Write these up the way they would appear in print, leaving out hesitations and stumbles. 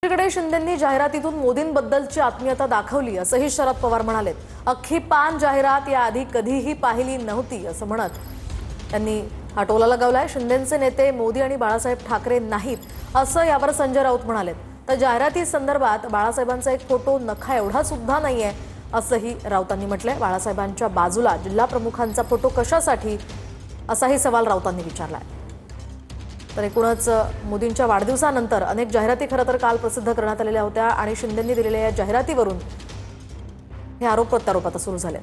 दुसरीकडे शिंदेंनी जाहिरातीतून मोदींबद्दलची आत्मीयता दाखवली असंही शरद पवार म्हणाले। अख्खी पान जाहिरात याआधी कधीही पाहिली नव्हती असं म्हणत त्यांनी हा टोला लगावलाय। शिंदेंचे नेते मोदी आणि बाळासाहेब ठाकरे नाहीत असं यावर संजय राऊत म्हणाले। तर जाहिराती संदर्भात बाळासाहेबांचा एक फोटो नखा एवढा सुद्धा नाहीये असंही राऊतांनी म्हटलंय। बाळासाहेबांच्या बाजूला जिल्हा प्रमुखांचा फोटो कशासाठी असाही सवाल राऊतांनी विचारलाय। तर एकूणच मोदींच्या वाढदिवसानंतर अनेक जाहिराती खरं तर काल प्रसिद्ध करण्यात आलेल्या होत्या आणि शिंदेंनी दिलेल्या या जाहिरातीवरून हे आरोप प्रत्यारोप आता सुरू झाले।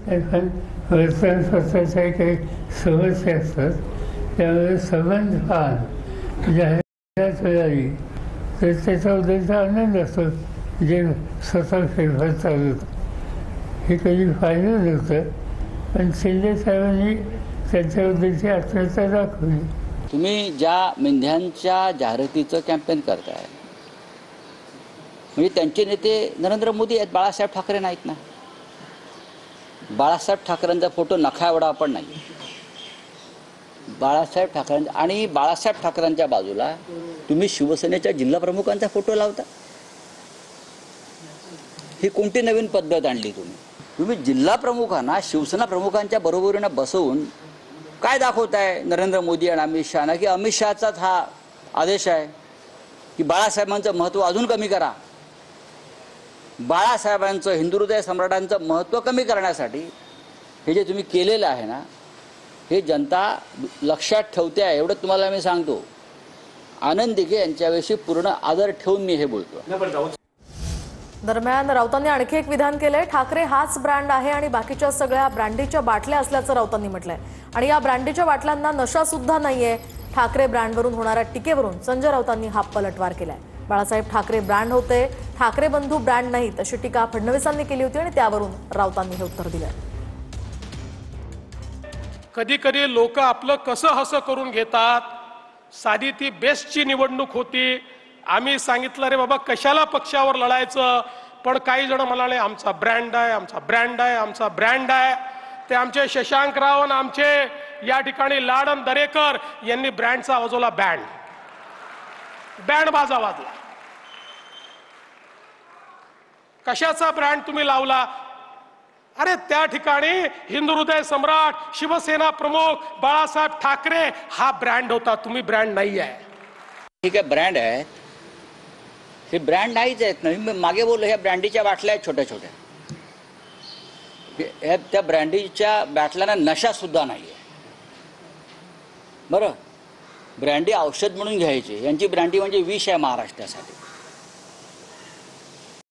काही समस्या असतात त्यामुळे संबंध पान जाहिरात मिळाली तर त्याचा उद्देश आनंद असतो। जे स्वतः फेरफार चालू हे कधी पाहिलं नव्हतं पण शिंदे साहेबांनी त्यांच्या उद्देशी आत्मीयता दाखवली। तुम्ही ज्या मेंढ्यांच्या जाहिरातीचं कॅम्पेन करताय म्हणजे त्यांचे नेते नरेंद्र मोदी आहेत, बाळासाहेब ठाकरे नाहीत ना। बाळासाहेब ठाकरेंचा फोटो नखा एवढा पण नाही। बाळासाहेब ठाकरेंचा आणि बाळासाहेब ठाकरेंच्या बाजूला तुम्ही शिवसेनेच्या जिल्हा प्रमुखांचा फोटो लावता। ही कोणती नवीन पद्धत आणली तुम्ही जिल्हा प्रमुखांना शिवसेना प्रमुखांच्या बरोबरीने बसवून काय दाखवताय नरेंद्र मोदी आणि अमित शहाना की अमित शहाचाच हा आदेश आहे की बाळासाहेबांचं महत्त्व अजून कमी करा। बाळासाहेबांचं हिंदू हृदय सम्राटांचं महत्त्व कमी करण्यासाठी हे जे तुम्ही केलेलं आहे ना हे जनता लक्षात ठेवते आहे एवढं तुम्हाला मी सांगतो। आनंद दिघे यांच्याविषयी पूर्ण आदर ठेवून मी हे बोलतो। दरम्यान राऊतांनी आणखी एक विधान केलंय। ठाकरे हाच ब्रँड आहे आणि बाकीच्या सगळ्या ब्रँडीच्या बाटल्या असल्याचं राऊतांनी म्हटलंय आणि या ब्रँडीच्या बाटल्यांना नशा सुद्धा नाहीये। ठाकरे ब्रँडवरून होणाऱ्या टीकेवरून संजय राऊतांनी हा पलटवार केलाय। बाळासाहेब ठाकरे ब्रँड होते, ठाकरे बंधू ब्रँड नाहीत अशी टीका फडणवीसांनी केली होती आणि त्यावरून राऊतांनी हे उत्तर दिलंय। कधी कधी लोक आपलं कसं हसं करून घेतात। साधी ती बेस्टची निवडणूक होती, आम्ही सांगितलं रे बाबा कशाला पक्षावर लढायचं, पण काही जण म्हणाले आमचा ब्रँड आहे, आमचा ब्रँड आहे, आमचा ब्रँड आहे। ते आमचे शशांक राव आणि आमचे या ठिकाणी लाडन दरेकर यांनी ब्रँडचा वाजवला, बँड बाजा वाजला। कशाचा ब्रँड तुम्ही लावला? अरे त्या ठिकाणी हिंदू हृदय सम्राट शिवसेना प्रमुख बाळासाहेब ठाकरे हा ब्रँड होता, तुम्ही ब्रँड नाही आहे। ठीक आहे, ब्रँड आहे, हे ब्रँड नाहीच आहेत ना। मी मागे बोललो ह्या ब्रँडीच्या बाटल्या आहेत छोट्या छोट्या, त्या ब्रँडीच्या बाटल्यांना नशा सुद्धा नाही आहे। बरं, ब्रँडी औषध म्हणून घ्यायचे, यांची ब्रँडी म्हणजे विष आहे महाराष्ट्रासाठी।